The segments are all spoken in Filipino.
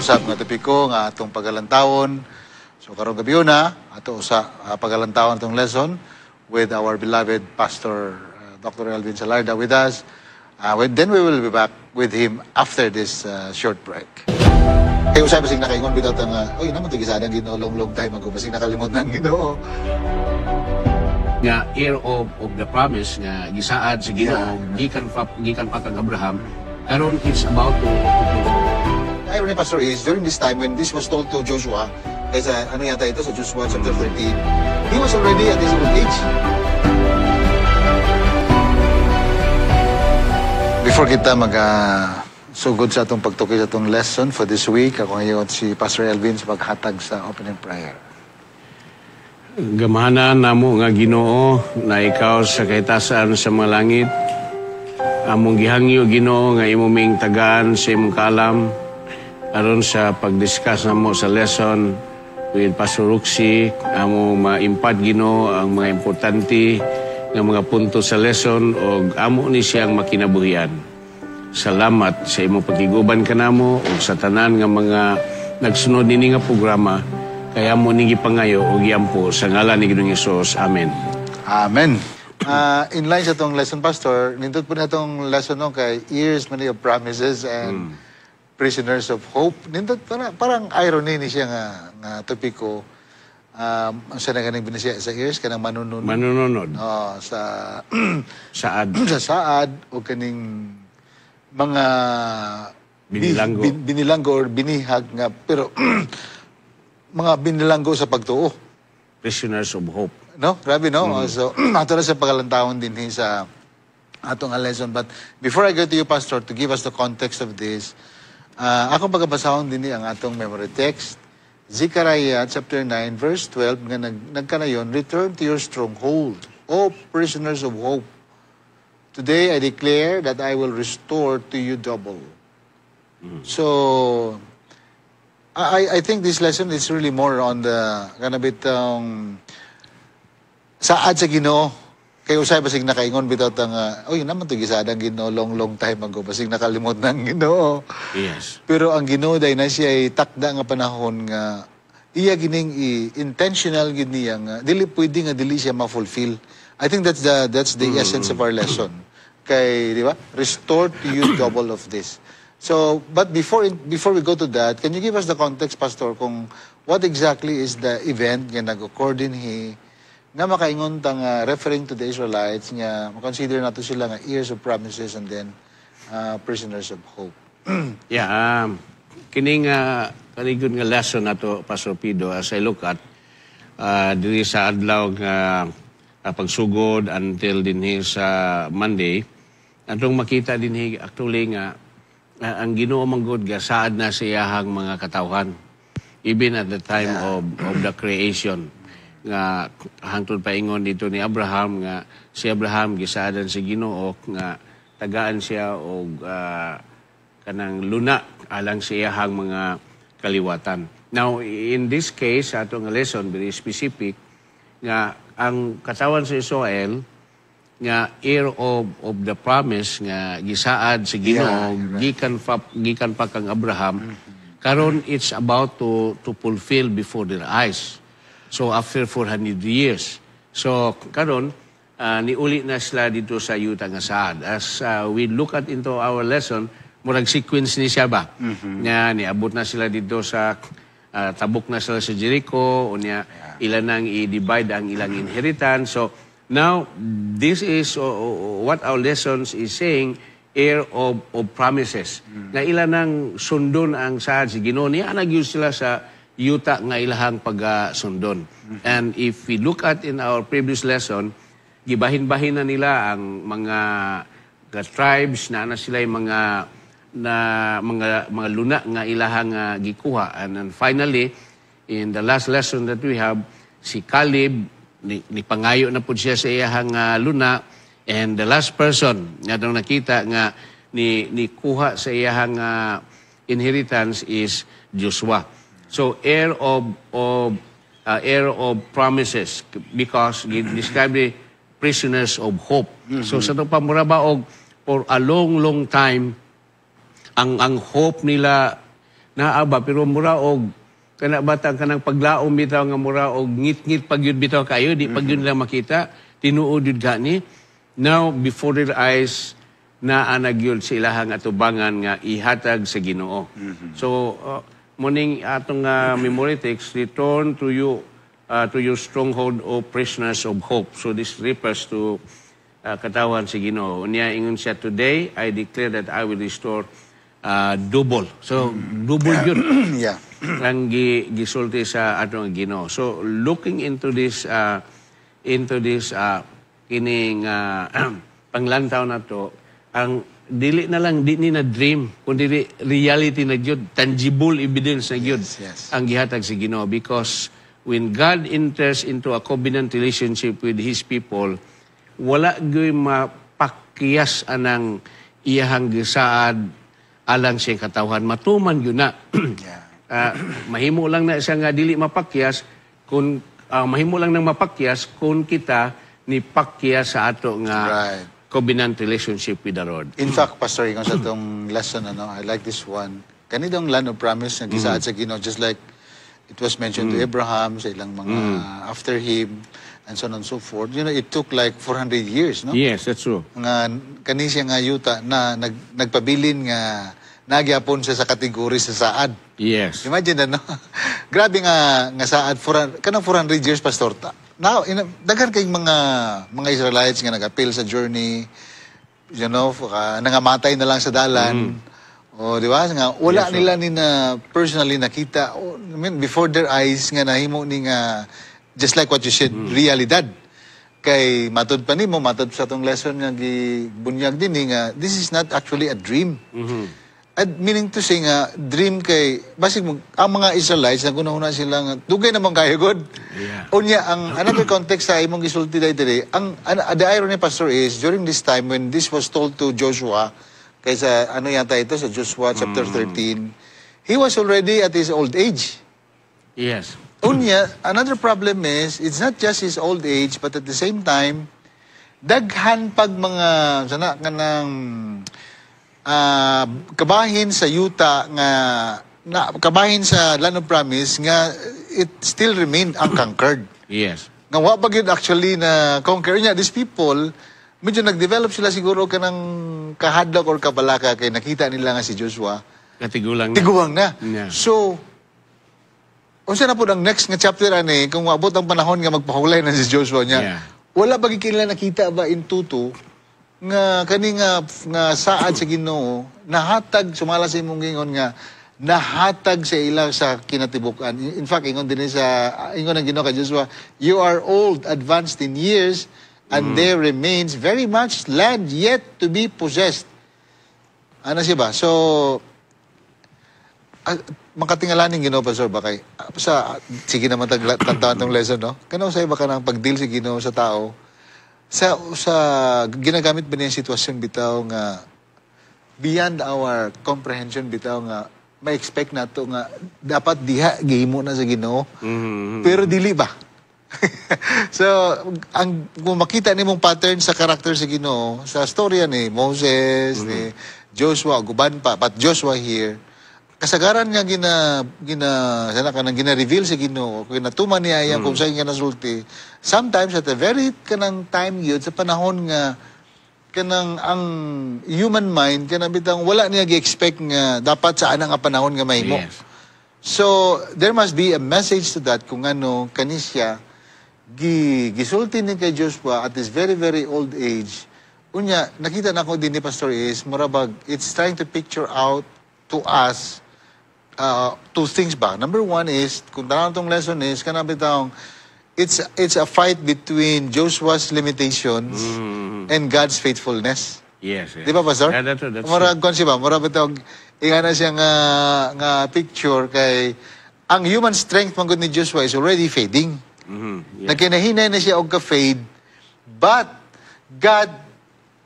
usab nga topiko nga atong pagalantawon. So karong gabi na ato sa pagalantawon atong lesson with our beloved Pastor Dr. Elvin Salarda with us. Then we will be back with him after this short break. Kaya usay basig nakaingon bitaw ta nga, oy naman tigisadang Ginoo long time ago basig nakalimot nang Ginoo. Nga heir of the promise nga gisaad sa Ginoo gikan pa kang Abraham karon it's about to The irony, Pastor, is during this time when this was told to Joshua, kasi ano yata ito sa Joshua chapter 13, he was already at his old age. Before kita sugod sa atong pagtukoy sa atong lesson for this week, ako ngayon si Pastor Elvin sa paghatag sa opening prayer. Gamahanan namo nga Ginoo na ikaw sa kaitasan sa mga langit. Among gihangyo Ginoo nga imong tagaan sa imong kaalam aron sa pag-discuss namo sa lesson with Pastor Ruxy, among maimpad Ginoo ang mga importante nga mga punto sa lesson o amo ni siyang makinabuhian. Salamat sa imong pagiguban kanamo o sa tanan nga mga nagsunod nini nga programa kaya mo ni gipangayo o giampo sa ngalan ni Ginoong Hesus. Amen. Amen. In line sa itong lesson, Pastor, nindot po na itong lesson no, kay years many of promises and prisoners of hope. Nindot parang irony ni siya nga topiko. Sa naganing binasiya sa years, kanang manununod. Sa saad. Sa saad o kaning mga binilanggo or binihag nga pero mga binilanggo sa pagtuo. Prisoners of hope. No? Grabe, no? So, ato na sa pagalantawon din sa atong lesson. But before I go to you, Pastor, to give us the context of this, akong pagkabasahon din ang atong memory text. Zechariah chapter 9, verse 12, nga nagkanayon, return to your stronghold, O prisoners of hope. Today I declare that I will restore to you double. So, I think this lesson is really more on the saad sa Ginoo. Kaya usay basig nakaingon bitaw ta nga, oy naman to gisadang Ginoo long time ago basig nakalimot nang Ginoo. Yes. Pero ang Ginoo day na siya ay takda nga panahon nga iya gining intentional gid niya nga dili pwede nga dili siya ma-fulfill. I think that's the essence of our lesson. Kay di ba? Restore to you double of this. So, but before we go to that, can you give us the context, Pastor, kung what exactly is the event nga nag-occur din nga makaingon tang referring to the Israelites nga makonsider nato sila nga heirs of promises and then prisoners of hope. Kining kanigod nga lesson nato, Pastor Pido, as I look at diri sa adlaw nga pagsugod until dinhi sa Monday, atong makita dinhi actually nga ang Ginoo manggod ga saad na sa iyahang mga katawhan even at the time of the creation. Nga hangtod paingon dito ni Abraham nga si Abraham gisaadan si Ginoo nga tagaan siya og kanang luna alang sa iyahang mga kaliwatan. Now in this case ato nga lesson very specific nga ang katawan sa Israel nga heir of the promise nga gisaad si Ginoo gikan pa kang Abraham karon it's about to fulfill before their eyes. So after 400 years. So karon niuli na sila dito sa yuta nga saad. As we look at into our lesson, murag sequence ni siya ba? Nga niabot na sila dito sa tabok na sila sa Jericho, unya ilan nang i-divide ang ilang inheritance. So now this is what our lessons is saying, heir of promises. Nga ilan nang sundon ang saad si Ginoo niya nagyud sila sa yuta nga ilahang pag-sundon. And if we look at in our previous lesson, gibahin-bahin na nila ang mga tribes na sila yung mga luna nga ilahang gikuha. And then finally, in the last lesson that we have, si Caleb, ni pangayo na po siya sa iyahang luna. And the last person nga daw nakita nga ni kuha sa iyahang inheritance is Joshua. So heir of promises because describe the prisoners of hope. So sa itong pamurabaog for a long time ang hope nila naaba pero mura og kana batang kanang paglaom bitaw nga mura og ngit-ngit pagyud bitaw kayo di pagyud nila makita tinuod yun gani. Now before their eyes na anagyod sa ilahang atubangan nga ihatag sa Ginoo. So morning atong memory text, return to you to your stronghold, O prisoners of hope. So this refers to katawan si Ginoo. Unya ingon siya, today I declare that I will restore double. So double yun. Yeah. Ang gisulti sa atong Ginoo. So looking into this kining panglantaw na to, ang dili na lang di ni na dream kundi reality na gyud, tangible evidence na gyud ang gihatag sa Ginoo, because when God enters into a covenant relationship with His people, wala gyud mapakyas anang iyahang gisaad alang siyang katawhan, matuman gyud na. Mahimo lang na siya nga dili mapakyas kung mahimo lang nang mapakyas kung kita ni pakyas sa ato nga covenant relationship with the Lord. In fact, Pastor, yung sa itong lesson, I like this one. Kanidong land of promise na gisaad sa Ginoo, just like it was mentioned to Abraham, sa ilang mga after him, and so on and so forth. You know, it took like 400 years, no? Yes, that's true. Nga, kanisya nga yuta na nagpabilin nga nagyapon siya sa kategory sa saad. Yes. Imagine, no? Grabe nga saad, kanang 400 years, Pastor. Now, daghan kayong mga Israelites nga nag-appeal sa journey, you know, nangamatay na lang sa dalan. O, di ba? Nga, wala nila ni na personally nakita. I mean, before their eyes nga nahimo ni nga, just like what you said, realidad. Kay matod pa nimo, matod sa tong lesson nga gibunyag din nga, this is not actually a dream. At meaning to say nga, dream kay, basig mo, ang mga Israelites, naguna-una sila nga, dugay naman kayo, God. Unya, ang another context sa imong gisulti dahil the irony, Pastor, is, during this time, when this was told to Joshua, kaysa, ano yata ito, sa Joshua chapter 13, he was already at his old age. Yes. Unya, another problem is, it's not just his old age, but at the same time, daghan pag mga, sana, kanang, kabahin sa yuta nga kabahin sa land of promise nga it still remained unconquered. Yes. Nga wa ba gyud actually na conquer niya these people, medyo nag-develop sila siguro kanang kahadlok or kabalaka kay nakita nila nga si Joshua Tigulang na. Yeah. So unsa na po ang next nga chapter ani kung maabot ang panahon nga magpahulay na si Joshua niya. Wala ba gyud nila nakita ba in tuto nga kani nga saad sa Ginoo nahatag sumala sa imong gingon nga nahatag sa ila sa kinatibukan. In fact, ingon din sa ingon ang Ginoo kay Joshua, you are old, advanced in years, and there remains very much land yet to be possessed. Ano siya ba? So makatingalaning Ginoo, Pastor, bakay sa sige naman tantawan tong lesson, no? Kano sa iba ka nang pagdeal si Ginoo sa tao sa ginagamit ba niya sitwasyon bitaw nga beyond our comprehension bitaw nga ma-expect nato nga dapat diha gihimo na sa Ginoo. Pero dili ba? So kung makita nimong pattern sa karakter sa Ginoo sa storya ni Moses, ni Joshua, guban pa, but Joshua here, kasagaran nga gina-reveal sa Ginoo, kung natuman niya yan, kung saan nga nasulti, sometimes at a very kanang time yun, sa panahon nga, kanang ang human mind, kanang bitang wala niya gi-expect nga dapat sa anang panahon nga mahimo. Yes. So, there must be a message to that kung ano, kanisya, gisulti ni kay Joshua at his very, very old age. Unya, nakita na ko din ni Pastor is, murabag, it's trying to picture out to us two things ba. Number one is, kung tanong itong lesson is, kanang bitang, it's a fight between Joshua's limitations and God's faithfulness. Yes. Di ba, Pastor? Yeah, that's true. Murag kon siya ba? Murag bitang, ingana siya nga picture kay, ang human strength manggod ni Joshua is already fading. Nagkinahinay na siya og ka-fade, but God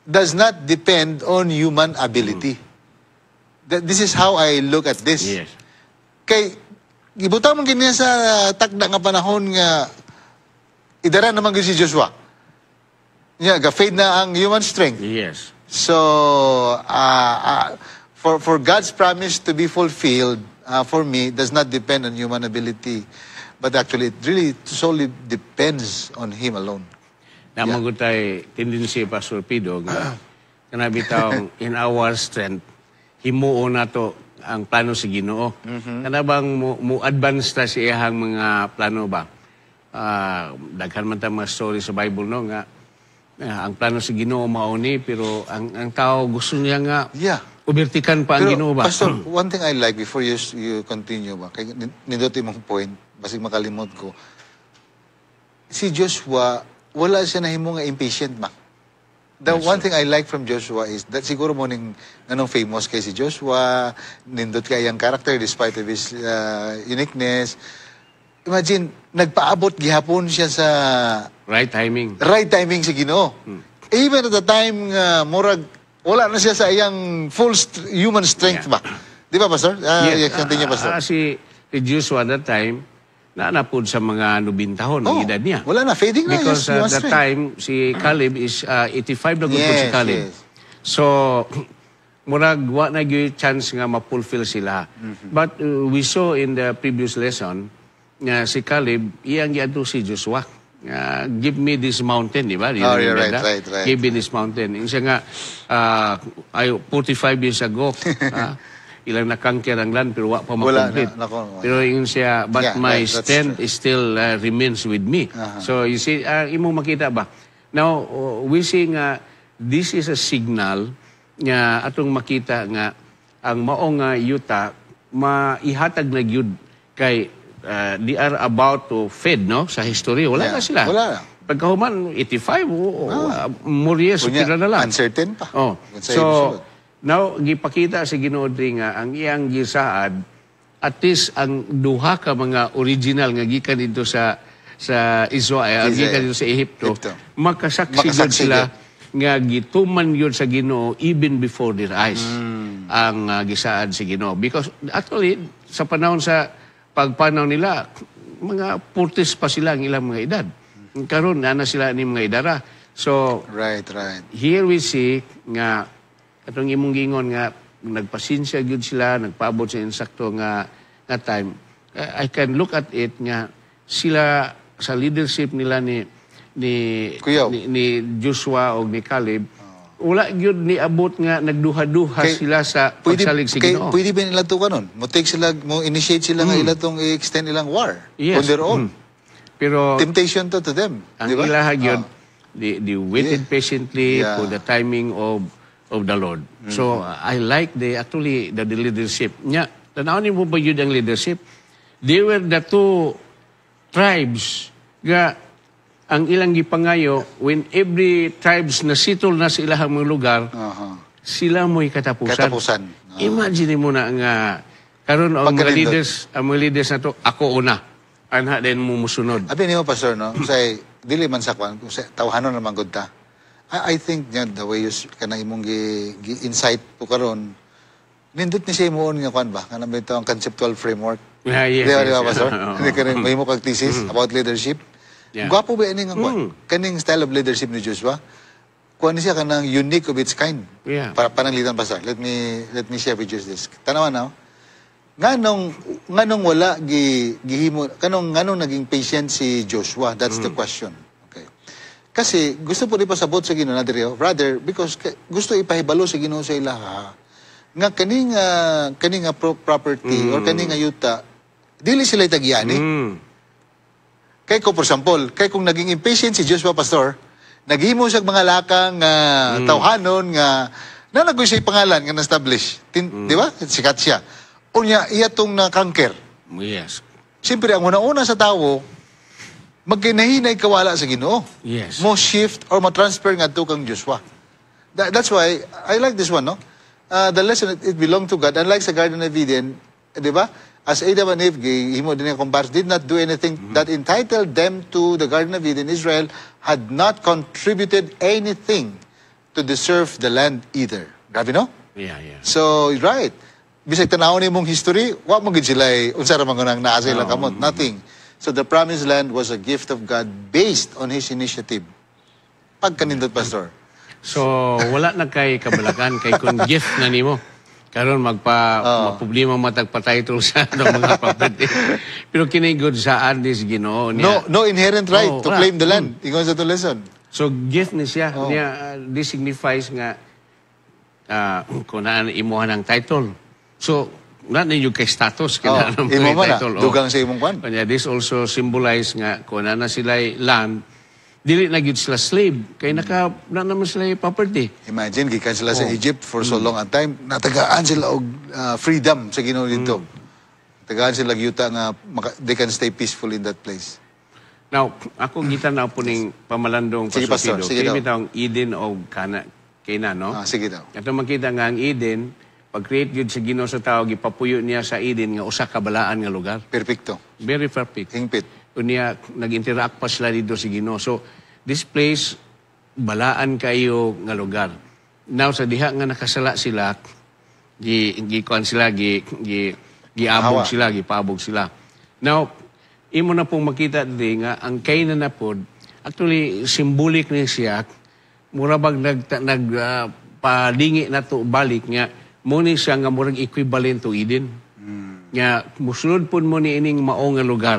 does not depend on human ability. This is how I look at this. Yes. Kay gibutang man kini sa takda nga panahon nga idara naman gyud si Joshua. Nya ga-fade na ang human strength. Yes. So for God's promise to be fulfilled, for me, does not depend on human ability, but actually it really solely depends on Him alone. Namagod tayo tendency, Pastor Pido, nga kanabitaw in our strength, himuo na to ang plano sa Ginoo. Kanabang mo advance ta sa iyang mga plano ba? Daghan man ta mga story sa Bible, no, nga ang plano sa Ginoo mauni, pero ang tao gusto niya nga ubertikan pa ang Ginoo ba? Pastor, one thing I like before you continue ba, kay nindot imong point, basig makalimot ko. Si Joshua, wala siya nahimo nga impatient ba? The one thing I like from Joshua is that siguro mo ning anong famous kay si Joshua, nindot kay ang character despite of his uniqueness. Imagine, nagpaabot gihapon siya sa right timing sa Ginoo. Even at the time murag wala na siya sa iyang full human strength ba? Di ba, Pastor? Continue, Pastor. Si Joshua that time, naanapod sa mga 90 tahon ang edad niya. Wala na, fading na. Because at that time, si Caleb is 85 na gupod si Caleb. So, murag wa na gyud chance nga ma-fulfill sila. But we saw in the previous lesson nga si Caleb, iyang giadto si Joshua. Give me this mountain, di ba? Right. Give me this mountain. Yung siya nga, 45 years ago, ilang nakangkir ang land, pero wa pa makomplete. Pero yung siya, but my strength is still remains with me. So you see, imong makita ba? Now, we see nga, this is a signal nga atong makita nga ang maong yuta, maihatag na gyud kay they are about to fade, no? Sa history, wala na sila. Wala na. Pagkahuman, 85, more years, pila na lang. Uncertain pa. So, now, gipakita sa Ginoo nga ang iyang gisaad, at least ang duha ka mga original nga gikan dito sa Israel, gikan dito sa Ehipto, makasaksi sila nga gituman yun sa Ginoo even before their eyes ang gisaad sa Ginoo. Because actually, sa panahon sa pagpanaw nila, mga 40s pa sila ang ilang mga edad. Karon na sila ni mga edara. So, right. Here we see nga atong imong gingon nga nagpasinsya gyud sila, nagpaabot sa insakto nga time. I can look at it nga sila sa leadership nila ni Joshua o ni Caleb, wala gyud ni abot nga nagduha-duha sila sa pagsalig sa Ginoo. Pwede ba nila to kanon? Mo initiate sila nga ila tong i-extend ilang war on their own. Pero temptation to them. Ang ilaha gyud, they waited patiently for the timing of the Lord. So I like the leadership. Nya, tanawin mo ba yun ang leadership? They were the two tribes nga ang ilang gipangayo when every tribes na settle na sa ilang mga lugar, sila mo'y katapusan. Imagine mo na nga karon ang mga leaders na to, ako una. Anha din mo musunod. Abi niyo, Pastor, no? Say, dili man sa kwan, tawhanon naman gud ta. I think the way you kanang imong gi-insight po karon, nindot ni siya imuon nga kwan ba? Kanang ito ang conceptual framework. Yes, di ba, Pastor? Hindi ka rin mahimo kag thesis about leadership. Gwapo ba ini nga kwan? Kaning style of leadership ni Joshua, kuan siya kanang unique of its kind. Para pananglitan, Pastor. Let me share with you this. Tanawan na, nganong wala gihimo, nganong naging patient si Joshua? That's the question. Kasi gusto po rin pasabot sa Ginoo na diriyo, brother, because gusto ipahibalo sa Ginoo sa ilaha nga kaning property or kaning yuta dili sila tagyani. Kay ko, for example, kung naging impatient si Joshua, Pastor, naghimo siya mga lakang tawhanon nga nanagoy siya pangalan nga na-establish. Di ba? Sikat siya. Unya, iya tong na-conquer. Yes. Siyempre, ang una-una sa tao, magkinahinay kawala sa Ginoo. Yes. Mo shift or mo-transfer nga to kang Joshua. That's why, I like this one, no? The lesson, it belonged to God. Unlike sa Garden of Eden, di ba? As Adam and Eve, himo din ang comparison, did not do anything that entitled them to the Garden of Eden. Israel had not contributed anything to deserve the land either. Grabe, no? Yeah. So, right. Bisag tanawon nimong history, wa mo gid sila unsa ra man nang naa sa ilang kamot, nothing. So the promised land was a gift of God based on His initiative. Pagkanindot, Pastor. So wala na kay kabalakan kay kun gift na nimo. Karon magproblema matagpa-title sa mga property. Pero kini good saan dis Ginoo niya. No inherent right to wala. claim the land. Ingon sa to lesson. So gift ni siya. Niya, this signifies nga kung naan imuhan ng title. So, na ninyo kay status kaya Imo mo na, title. dugang sa imong kwan. Kanya, this also symbolize nga kung na sila land, dili na gyud sila slave kay na naman sila property. Imagine, gikan sila sa Egypt for so long a time, natagaan sila og freedom sa Ginoo dito. Tagaan sila yuta nga they can stay peaceful in that place. Now, ako gita na po ning pamalandong Sige, Pastor. Sige Kaya daw. mitang Eden o Cana, no? Sige daw. Ito makita nga ang Eden, pag-create yun sa Ginoo sa tao, gipapuyo niya sa Eden nga usa ka balaan nga lugar. Perfecto. Very perfect. Hingpit. Unya nag-interact pa sila dito sa Ginoo. So this place balaan kayo nga lugar. Now sa diha nga nakasala sila, giabog sila, gipabog sila. Now imo na pong makita di nga ang kainan na pod actually symbolic ni siya mura bag palingi na to balik nga mo ni siya nga murag equivalent to Eden. Nga musulod po mo ni ining maong nga lugar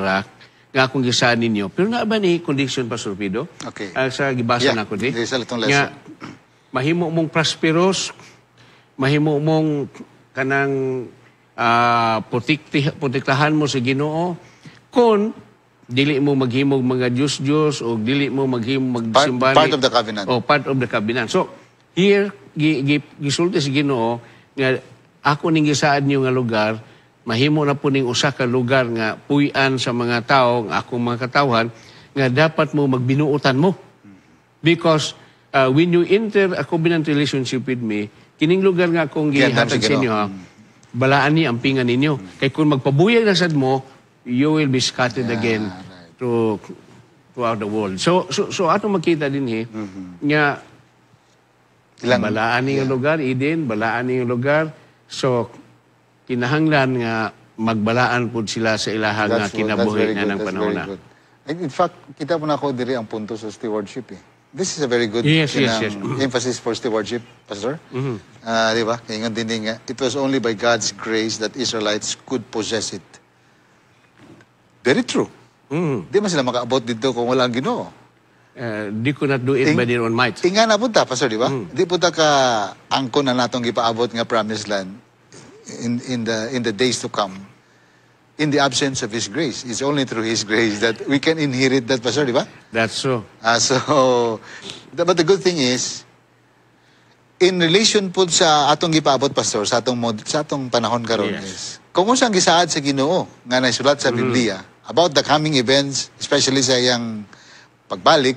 nga akong gisaan ninyo. Pero na ba ni condition, Pastor Pido? Okay. Sa gibasa na ko di. There's a little lesson. Nga, mahimo mong prosperous, mahimo mong kanang protektahan mo sa Ginoo kung dili mo maghimog mga Diyos o dili mo maghimog magsimbani. Part of the covenant. Oh, part of the covenant. So, here, gisulti sa Ginoo nga ako ning gisaan niyo nga lugar, mahimo na po ning usa ka lugar nga puy-an sa mga tao, nga akong mga katawhan, nga dapat mo magbinuutan mo. Because when you enter a covenant relationship with me, kining lugar nga akong gihatag sa inyo, balaan ni ang pingan ninyo. Kay kung magpabuyag na sad mo, you will be scattered again throughout the world. So ato makita din nga balaan ni ang lugar, Eden, balaan ni ang lugar. So, kinahanglan nga magbalaan po sila sa ilahang nga kinabuhi na ng panahon na. In fact, kita po na ako diri ang punto sa stewardship eh. This is a very good Yes. emphasis for stewardship, Pastor. Di ba? Kaya din nga, it was only by God's grace that Israelites could possess it. Very true. Di man sila makaabot dito kung wala ang Ginoo. They could not do it by their own might. Inga na punta, Pastor, di ba? Di punta ka angkon na natong ipaabot nga promised land in the days to come. In the absence of His grace. It's only through His grace that we can inherit that, Pastor, di ba? That's so. But the good thing is, in relation po sa atong ipaabot, Pastor, sa atong panahon karon is, kung saan gisaad sa Ginoo nga naisulat sa Biblia about the coming events, especially sa iyang pagbalik,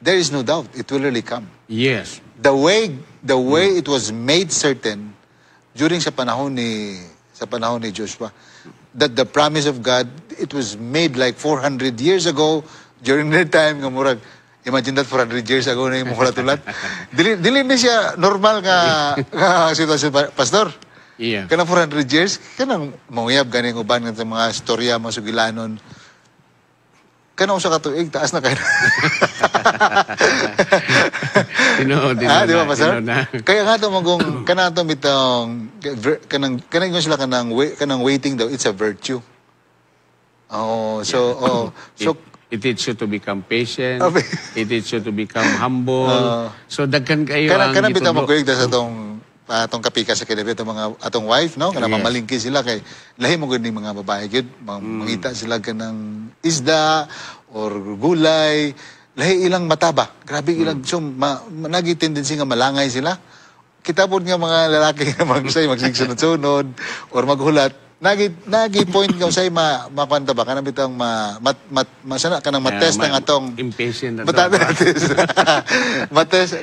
there is no doubt it will really come. Yes. The way it was made certain during sa panahon ni Joshua, that the promise of God, it was made like 400 years ago during their time nga murag imagine that 400 years ago na yung mulat-ulat. dili ni siya normal nga sitwasyon, Pastor. Yeah. Kanang 400 years, kanang manguyab ganing uban nga sa mga storya mo sugilanon. Kanang usa ka tuig taas na kayo. Di ba, Pastor? Kaya nga ito magong kanang ito mitong kanang yung sila kanang waiting daw, it's a virtue. It teaches you to become patient. It teaches you to become humble. So dagkan kayo kanang bitaw magkuig sa atong kapika sa kinabi atong wife, no? Kanang mamalingki sila kay lahi mo gud ning mga babae gud mangita sila kanang isda or gulay, lahi ilang mataba. Grabe ilang nagi tendency nga malangay sila. Kita pod nga mga lalaki nga magsigsunod-sunod or maghulat. Nagi point nga usay makwanta ba kanang bitang masana kanang matest ang atong impatient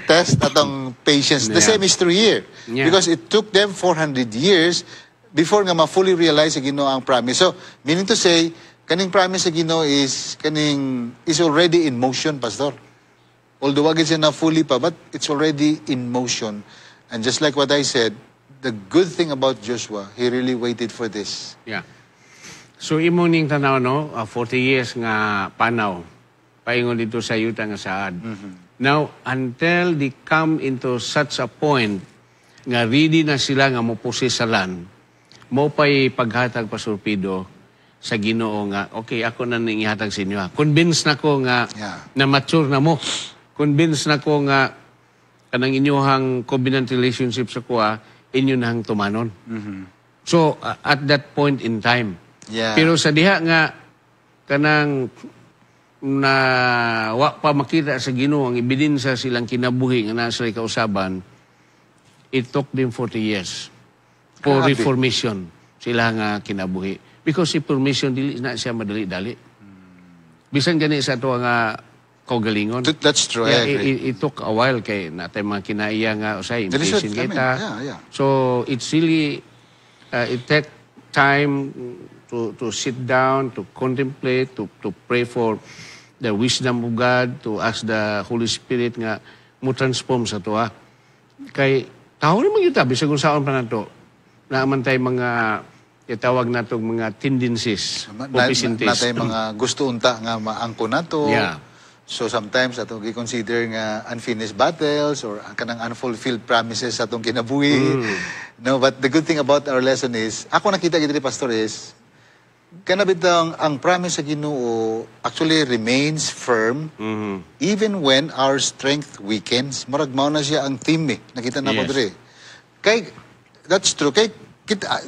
test atong patience. The same is true here. Because it took them 400 years before nga ma-fully realize sa Ginoo ang promise. So, meaning to say, kaning promise sa Ginoo is already in motion, Pastor. Although wag siya na fully pa, but it's already in motion. And just like what I said, the good thing about Joshua, he really waited for this. Yeah. So, imo ning tanaw, no? 40 years nga panaw. Paingon dito sa yuta nga saad. Now, until they come into such a point nga ready na sila nga moposesalan, mo pa'y paghatag Pastor Pido sa Ginoo nga, okay, ako na ning ihatag sa inyo. Convinced na ko nga na mature na mo. Convinced na ko nga kanang inyohang covenant relationship sa kuha, inyo nang tumanon. So, at that point in time. Pero sa diha nga, kanang na wa pa makita sa Ginoo ang ebidensya silang kinabuhi nga nasa kausaban, it took them 40 years for reformation sila nga kinabuhi. Because si formation dili na siya madali-dali. Bisan gani sa to nga kaugalingon. That's true. I agree. It took a while kay natay mga kinaiya nga usay impatient kita. So it's really it take time to sit down, to contemplate, to pray for the wisdom of God, to ask the Holy Spirit nga mo transform sa to. Kay tao naman yun tabi sa kung saan pa na to. Naaman tayo mga itawag na itong mga tendencies, opportunities. Natay mga gusto unta nga maangko na to. So sometimes atong i-consider nga unfinished battles or kanang unfulfilled promises sa atong kinabuhi. No, but the good thing about our lesson is, ako nakita gid Pastor is, kanabitang ang promise sa Ginoo actually remains firm even when our strength weakens. Murag mao na siya ang theme nakita na ko dire. Kay that's true. Kay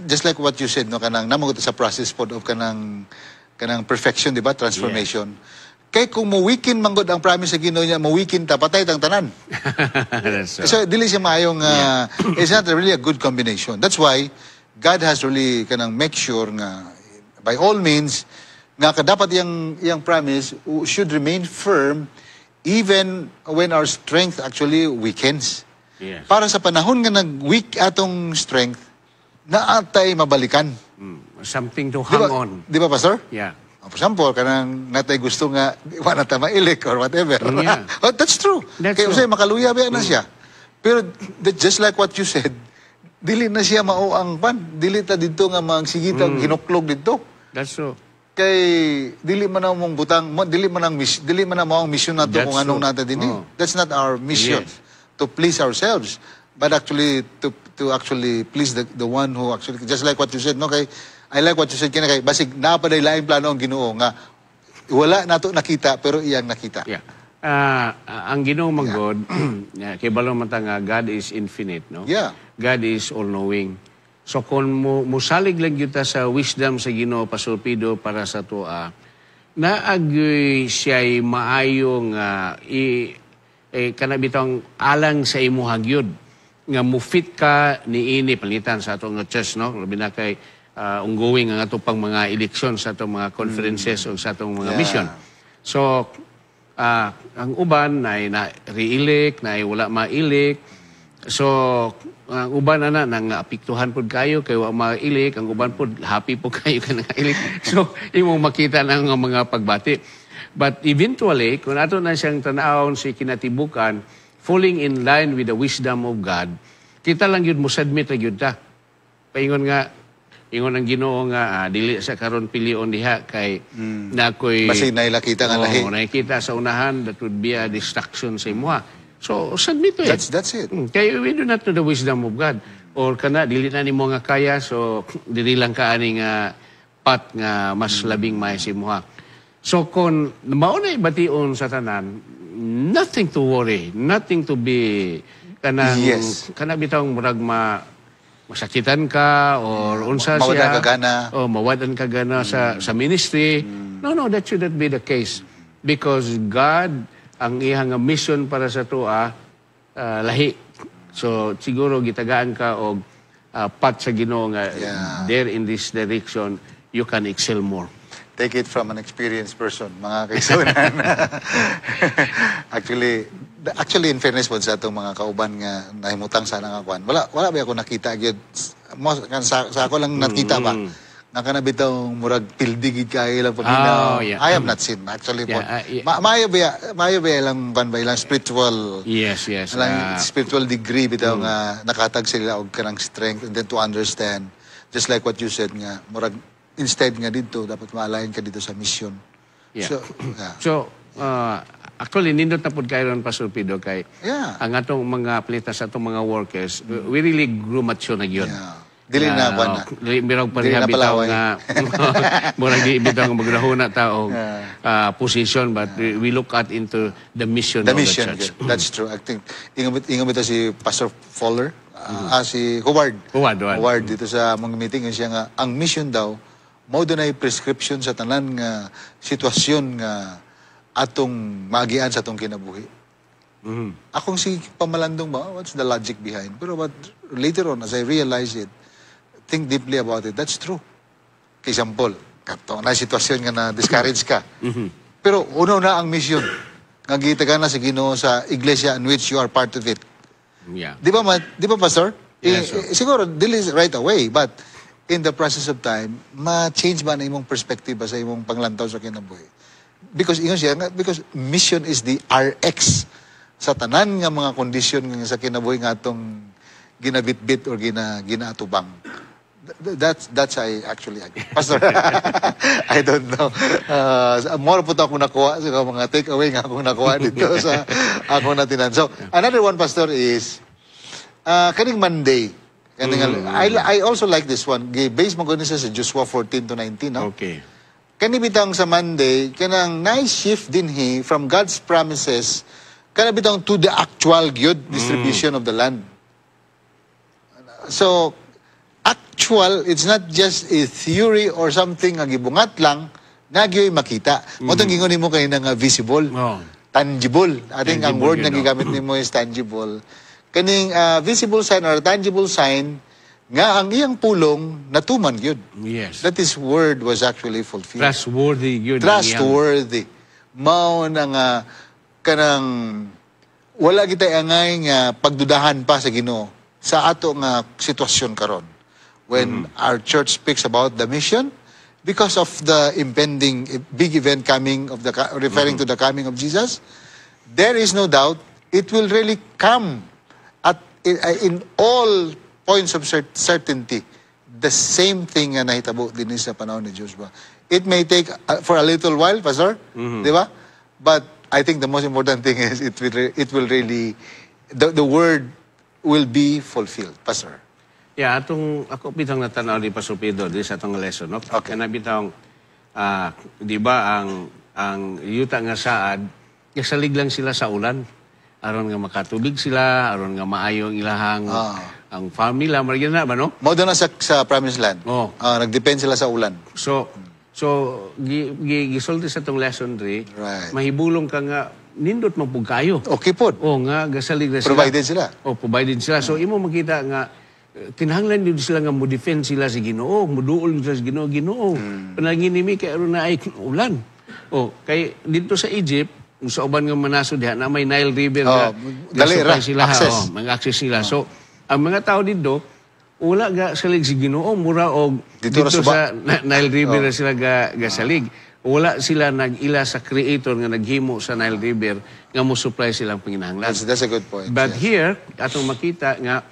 just like what you said, no, kanang namagot sa process pod of kanang perfection, di ba? Transformation. Kay kung mo-weaken manggod ang promise sa Ginoo niya, mo-weaken ta, patay tang tanan. So, dili siya maayong, it's not really a good combination. That's why, God has really kanang make sure nga, by all means, nga dapat yung promise should remain firm even when our strength actually weakens. Para sa panahon nga nag-weak atong strength, naatay mabalikan. Something to hang on. Di ba, Pastor? Yeah. For example, kanang natay gusto nga, wala ta mailik or whatever. Oh, that's true. Kaya usay, makaluya ba na siya. Pero just like what you said, dili na siya mao ang pan. Dili ta dito nga magsigita, ginuklog dito. That's true. Kay dili man ang mong butang, dili man ang mao ang mission nato kung anong nata dinhi. That's not our mission. To please ourselves, but actually to actually please the one who actually, just like what you said, no, kay I like what you said kina kay basig napaday laing plano ang Ginoo nga wala nato nakita pero iyang nakita. Ang Ginoo magod kay balo man ta nga God is infinite, no? God is all knowing. So kung musalig lang gyud ta sa wisdom sa Ginoo Pastor Pido para sa tuwa, naagyoy siya'y maayong kanabitang alang sa imuhang yun nga mufit ka ni ini palitan sa atong church, no? Labi na kay ongoing ang ato pang mga eleksyon sa atong mga conferences o sa atong mga mission. So, ang uban na re-elect, na wala ma-elect. So, ang uban na nang apiktuhan po kayo, kayo ma-elect, ang uban po happy po kayo ka na-elect. So, imong makita ng mga pagbati. But eventually, kung ato na siyang tanawon si kinatibukan, falling in line with the wisdom of God, kita lang yun mo submit na yun ta. Paingon nga, ingon ang Ginoo nga, dili sa karon pilion diha kay na ako'y... Basig nailakita nga lahi. Nakikita sa unahan, that would be a distraction sa imuha. So, submit to it. That's it. Kaya we do not know the wisdom of God. Or kana, dili na ni mo nga kaya, so dili lang ka ani nga pat nga mas labing may sa imuha. So, kung maunay bation sa tanan, nothing to worry, nothing to be kanang kanabitang murag masakitan ka or unsa siya mawadan ka gana mawadan ka gana sa ministry. No, that should not be the case because God ang iyang mission para sa tuwa lahi. So siguro gitagaan ka og pat sa Ginoo nga there in this direction you can excel more. Take it from an experienced person, mga kaisunan. Actually, in fairness po sa itong mga kauban nga nahimutang sana nga kwan, wala ba ako nakita gyud sa ako lang nakita ba nga kanabitaw murag pildig kay lang paminaw. I have not seen actually po. Maayo ba lang kwan ba ilang spiritual lang spiritual degree bitaw nga nakatag sila og kanang strength and then to understand just like what you said nga murag instead nga dito dapat maalayan ka dito sa mission. So Actually, nindot na po kayo ron, Pastor Pido, kay Yeah. ang atong mga palitas, atong mga workers, we really grew mature na yun. Yeah. Dili na ba na? Mirag Dili na pareha bitaw palaway. nga, murag di bitaw nga magrahuna tao position, but we look at into the mission The of mission, the church. good. That's true. I think, ingam ito si Pastor Fowler, si Howard. Howard. Dito sa mga meeting, siya nga, ang mission daw, mao doon ay prescription sa tanan nga sitwasyon nga atong maagian sa atong kinabuhi. Akong si pamalandong ba, what's the logic behind? Pero but later on, as I realize it, think deeply about it, that's true. Kay example, kato na sitwasyon nga na-discourage ka. Pero uno na ang mission. Nga gitagan na sa Ginoo sa iglesia in which you are part of it. Yeah. Di ba, Pastor? Yes, sir. Siguro, dili right away, but in the process of time, ma-change ba na imong perspective ba sa imong panglantaw sa kinabuhi? Because, ingon siya, because mission is the RX sa tanan nga mga kondisyon nga sa kinabuhi nga atong ginabitbit or ginaatubang. That's I actually agree. Pastor, I don't know. More po ako nakuha sa mga takeaway nga akong nakuha dito sa ako natinan. So, another one, Pastor, is kaning Monday. I also like this one. Based mo sa Joshua 14-19. No? Okay. Kanibitang sa Monday, kanang nice shift din from God's promises, kanibitang to the actual good distribution of the land. So, actual, it's not just a theory or something nga gibungat lang, nagyoy makita. Motong gingon nimo kay nga visible, tangible. I think ang word na gigamit nimo is tangible. Kaning visible sign or tangible sign nga ang iyang pulong natuman gyud. Yes. That is word was actually fulfilled. Trustworthy yun. Trustworthy. Mao na nga kanang wala kita angay nga pagdudahan pa sa Ginoo sa ato nga sitwasyon karon. When our church speaks about the mission, because of the impending big event coming of referring to the coming of Jesus, there is no doubt it will really come at in all points of certainty the same thing nga nahitabo din sa panahon ni Joshua. It may take for a little while, Pastor, di ba? But I think the most important thing is it will really the word will be fulfilled, Pastor. Yeah, ako bitang natanaw ni Pastor Pedro di sa atong lesson, no? Okay. Kana bitang di ba ang yuta nga saad, kasalig lang sila sa ulan. Aron nga makatubig sila, aron nga maayo ang ilahang ang farm nila, marigyan na ba, no? Mao na sa Promised Land. Oh. Nagdepend sila sa ulan. So gisulti sa atong lesson 3, Right. mahibulong ka nga nindot man pug kayo. Okay po. Oh, nga gasalig na sila. Provided sila. Oh, provided sila. So imo makita nga kinahanglan din sila nga mo-defend sila sa Ginoo, muduol sila sa Ginoo, Ginoo. Panaginimi kay aron na ay ulan. Oh, kay dito sa Egypt, sa uban nga manasod diha na may Nile River nga dali ra, sila, access. mga access sila. So ang mga tao dito wala ga salig si Ginoo mura og Dito sa Nile River sila ga salig. Wala sila nag-ila sa creator nga naghimo sa Nile River nga mo supply silang panginahanglan. That's a good point. But yes. here atong makita nga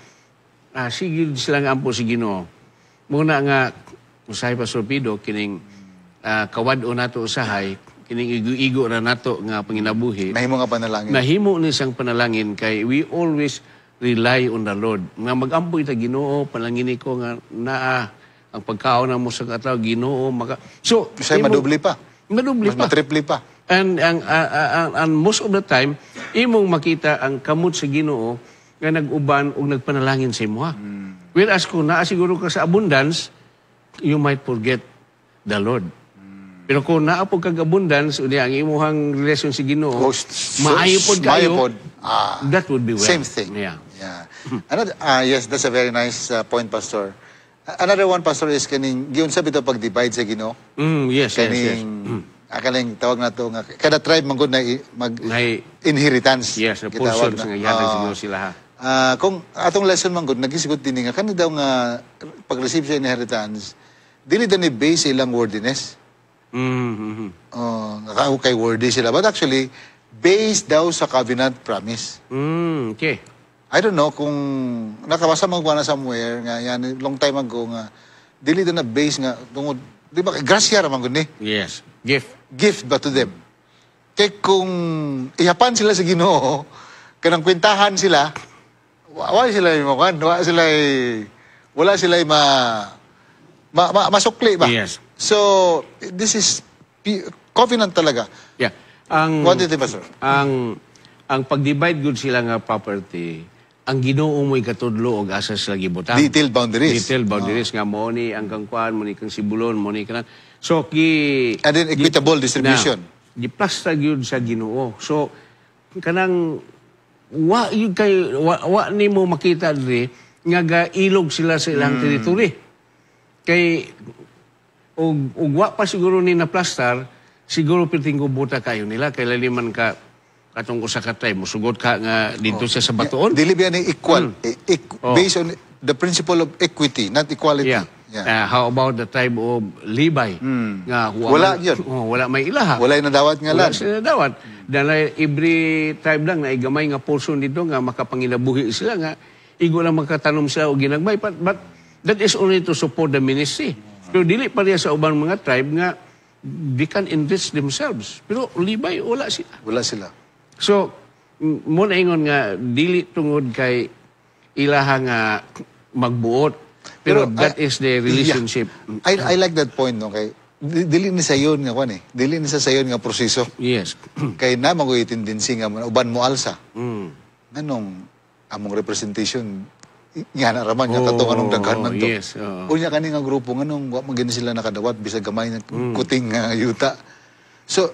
sige sila nga ampo si Ginoo. Muna nga usahay pa sorpido kining kawad-o nato usahay kining igo-igo ra nato nga panginabuhi. Mahimo nga panalangin. Mahimo ni siyang panalangin kay we always rely on the Lord. Nga mag-ampo ita Ginoo, panalangin ko nga naa ang pagkaon na mo sa kataw Ginoo so Kasi madubli pa. Madubli pa. Matripli pa. And most of the time imong makita ang kamot sa Ginoo nga nag-uban o nagpanalangin sa imo. Whereas kung naasiguro ka sa abundance, you might forget the Lord. Pero kung naapog kag abundance, ang imuhang relasyon si Ginoo, maayo pod kayo, that would be well. Same thing. Yeah. Another, yes, that's a very nice point, Pastor. Another one, Pastor, is kaning giunsa bitaw pag-divide sa Ginoo. Yes. Akaling tawag na to nga kada tribe man gud na inheritance. Yes, na portion sa ngayanan siguro sila ha. Kung atong lesson man gud nagisigot din nga kani daw nga pag-receive sa inheritance, dili daw ni base sa ilang worthiness. Kay worthy sila, but actually based daw sa covenant promise. Okay. I don't know kung nakabasa man ko na somewhere nga yan long time ago nga dili daw na base nga tungod di ba grasya ra man gud ni. Yes. Gift Gift ba to them? Kay kung ihapan sila sa Ginoo, kanang kwentahan sila, wala sila wala sila masukli ba? Yes. So, this is covenant talaga. Yeah. What do you think, Pastor? Ang pag-divide good sila nga property, ang Ginoo mo'y katudlo og asa sila gibutang. Detailed boundaries. Detailed boundaries nga mo ni ang kangkuan, mo ni kang Sibulon, mo ni kanang. So And then equitable distribution. Giplasta gyud sa Ginoo. So kanang wa nimo makita diri nga gailog sila sa ilang teritoryo. Kay og wa pa siguro ni na plastar, siguro pitinggo buta kayo nila kay laliman ka katong usa ka time musugod ka nga dito siya sa batuon. Dili ba ni equal based on the principle of equity, not equality. Yeah. How about the tribe of Levi? Nga wala yun. Wala may ilaha. Wala na dawat nga Wala land. sila dawat. Dahil every tribe lang na igamay nga portion dito nga makapanginabuhi sila nga igo lang makatanom sila o ginagmay. But that is only to support the ministry. Pero dili pa rin sa ubang mga tribe nga they can enrich themselves. Pero Levi, wala sila. Wala sila. So, muna ingon nga, dili tungod kay ilaha nga magbuot. Pero that is the relationship. Yeah. I like that point, no? Kay, dili ni sayon nga kwan eh. Dili ni sa sayon nga proseso. Yes. Kay na maguitin din nga uban mo alsa. Anong among representation nga na raman nga katong anong daghan man to. Yes. Unya kani nga grupo nganong wa magini sila nakadawat bisag gamay na kuting nga yuta. So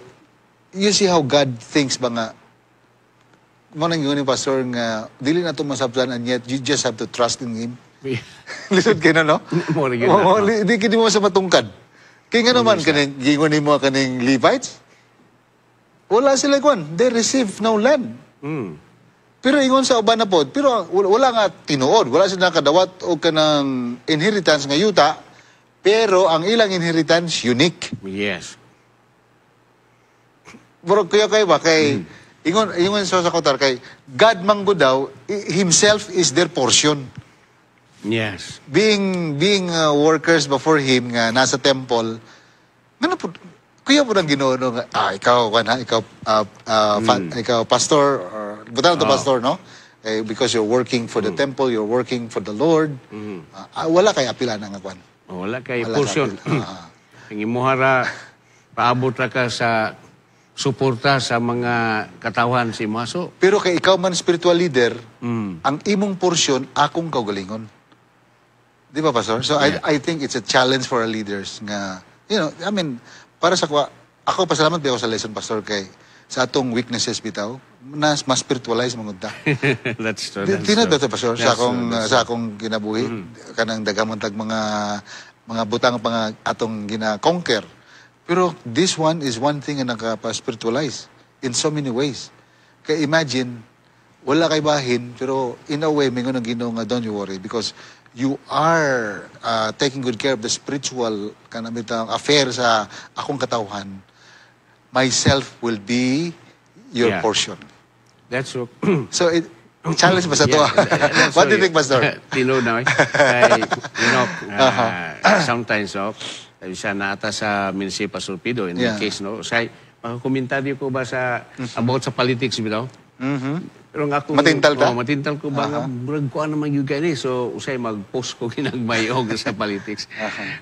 you see how God thinks ba nga mo nang yun ni Pastor nga dili na to masabtan and yet you just have to trust in Him. Lisod kayo na, no? Di kini mo sa matungkad. Kaya nga naman, gingon mo kaning Levites, wala sila kwan. They receive no land. Pero ingon sa uban na pod, pero wala nga tinuod. Wala sila kadawat o kanang inheritance nga yuta, pero ang ilang inheritance unique. Yes. Pero kaya kayo ba, kay ingon sa kotar, kay God manggo daw, Himself is their portion. Yes. Being workers before Him nga nasa temple, ano po, kuya po nang Ginoo no, ikaw ikaw pastor or butan to pastor, no? Because you're working for the temple, you're working for the Lord. Wala kay apila na nga kwan. Wala kay portion. Ang imuhara paabot ra ka sa suporta sa mga katawan si Maso. Pero kay ikaw man spiritual leader, ang imong portion akong kaugalingon. Di ba, Pastor? So, yeah. I think it's a challenge for our leaders nga, you know, I mean, para sa ako pasalamat ba ako sa lesson, Pastor, kay sa atong weaknesses bitaw, mas spiritualize mangudta. That's true. Tinad ba ito, Pastor? Sa akong ginabuhi, kanang dagamantag mga butang pang atong gina-conquer. Pero this one is one thing na nakapa-spiritualize in so many ways. Kaya imagine, wala kay bahin, pero in a way, may nga Ginoo nga, don't you worry, because you are taking good care of the spiritual affair sa akong katawhan. Myself will be your portion. That's true. So, challenge ba sa to? What do you think, Pastor? Tino na. Sometimes, siya nata sa ministry Pastor Pido in the case, no? Say, komentaryo ko ba sa about sa politics, bitaw? Pero nga ako, matintal ta? Matintal ko ba nga, burag ko naman yung gani. So, usay mag-post ko kinagmayog sa politics.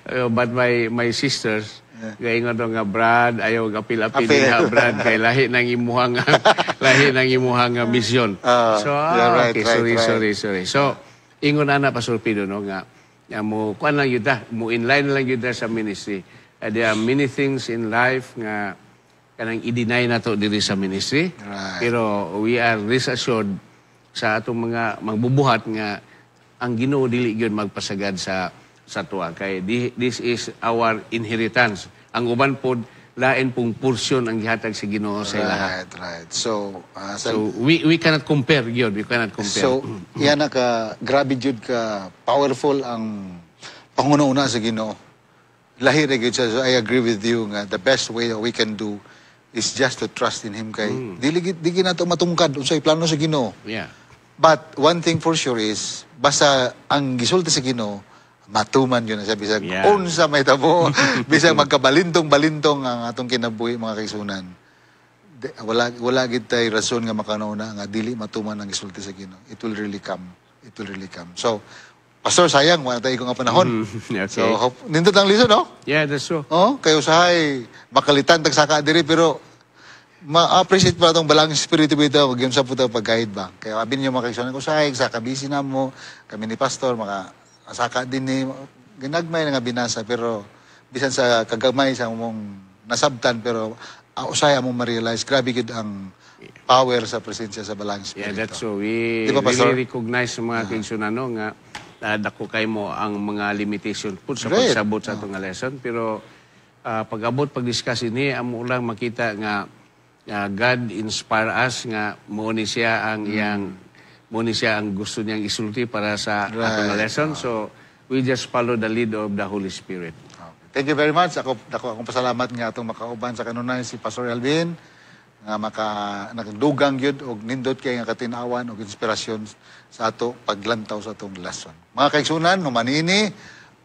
But my sisters, gaya nga doon nga, Brad, ayaw kapil-apil nga, Brad, kay lahi ng imuhang misyon. So, sorry. So, ingon na Pastor Pido, no, nga, kuan lang yun mo inline lang yun sa ministry. There are many things in life nga kanang i-deny na to diri sa ministry. Right. Pero we are rest assured sa atong mga magbubuhat nga ang Ginoo dili gyud magpasagad sa tuwa kay this is our inheritance. Ang uban pod lain pong portion ang gihatag sa Ginoo sa ilaha. Right. So we cannot compare gyud. We cannot compare. So yan ka grabe jud ka powerful ang panguna-una sa Ginoo. Lahi ra gyud siya. So I agree with you nga the best way that we can do is just to trust in Him kay di nato matungkad unsay plano sa Ginoo. Yeah. But one thing for sure is basta ang gisulti sa Ginoo matuman yun sa bisag unsa may tabo bisag magkabalintong-balintong ang atong kinabuhi mga kaigsunan. wala gid tay rason nga makanauna nga dili matuman ang gisulti sa Ginoo. It will really come. It will really come. So, Pastor, sayang wala tayo nga panahon. Okay. So, nindot ang lisod, no? Yeah, that's true. Oh, kayo usahay makalitan tag saka diri pero ma-appreciate pa itong balang espiritu bito, wag yung sa puto pag-guide ba. Kaya abin niyo mga kaigsunan ko usahay, sa kabisi na mo, kami ni Pastor, mga saka din ni, ginagmay na nga binasa, pero bisan sa kagamay sa mong nasabtan, pero usahay among ma-realize, grabe gid ang power sa presensya sa balang espiritu. Yeah, that's true. We Di ba, Pastor? really recognize sa mga kaigsunan nga dako kay mo ang mga limitation po sa Great. pagsabot sa itong lesson. Pero pag-abot, pag-discuss ini, amo lang makita nga God inspire us nga mo ni siya ang gusto niyang isulti para sa atong lesson. So we just follow the lead of the Holy Spirit. Okay. Thank you very much. Akong pasalamat nga atong makauban sa kanunay si Pastor Alvin nga nagdugang yun og nindot kay nga katinawan og inspirasyon sa ato paglantaw sa atong lesson. Mga kaigsunan, humanini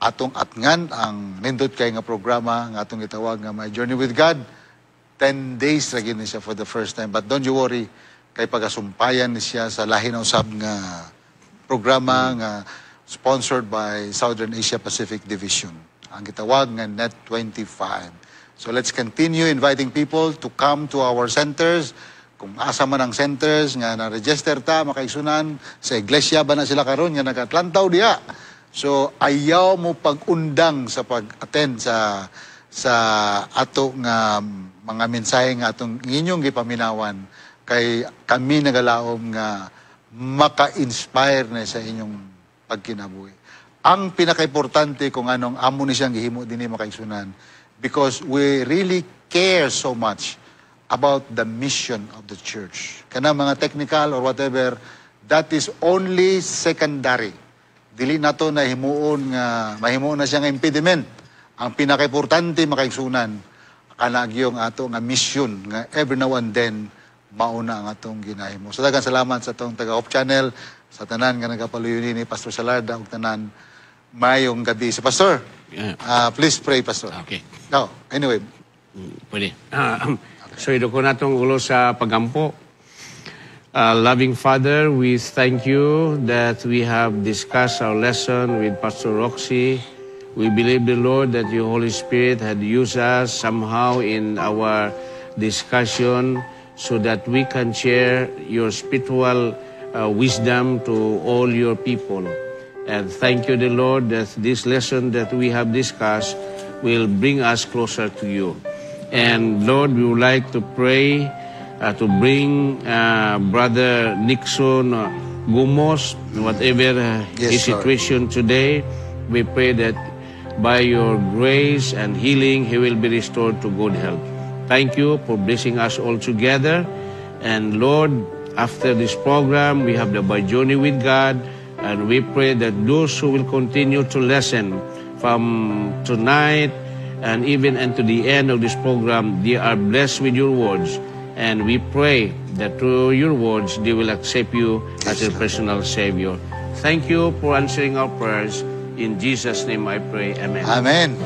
atong atngan ang nindot kay nga programa nga atong gitawag nga My Journey with God. 10 days lagi ni siya for the first time. But don't you worry, kay pagasumpayan ni siya sa lahi na usab nga programa nga sponsored by Southern Asia Pacific Division. Ang gitawag nga Net 25. So let's continue inviting people to come to our centers. Kung asa man ang centers nga na-register ta, makaigsunan, sa iglesia ba na sila karon nga nag-Atlantaw diha. So ayaw mo pag-undang sa pag-attend sa ato nga mga mensahe nga atong inyong gipaminawan kay kami nagalaom nga maka-inspire na sa inyong pagkinabuhi. Ang pinaka-importante kung anong amo ni siyang gihimo dinhi makaigsunan because we really care so much about the mission of the church. Kana mga technical or whatever, that is only secondary. Dili nato na mahimuon na siya nga impediment. Ang pinaka-importante makaigsunan kanagyong ato nga mission nga every now and then mauna ang atong ginahimo. So daghang salamat sa atong taga-Hope Channel, sa tanan nga nagapaluyon ni Pastor Salarda ug tanan mayong gabi. Si Pastor, please pray, Pastor. Okay. No, anyway. Pwede. So ito ko natong ulo sa pagampo. Loving Father, we thank you that we have discussed our lesson with Pastor Roxy. We believe the Lord that your Holy Spirit had used us somehow in our discussion so that we can share your spiritual wisdom to all your people. And thank you, the Lord, that this lesson that we have discussed will bring us closer to you. And Lord, we would like to pray to bring Brother Nixon Gumos, whatever his situation today. We pray that by your grace and healing, he will be restored to good health. Thank you for blessing us all together. And Lord, after this program, we have the By Journey with God, and we pray that those who will continue to listen from tonight and even unto the end of this program, they are blessed with your words. And we pray that through your words, they will accept you as a personal Savior. Thank you for answering our prayers. In Jesus' name I pray. Amen. Amen.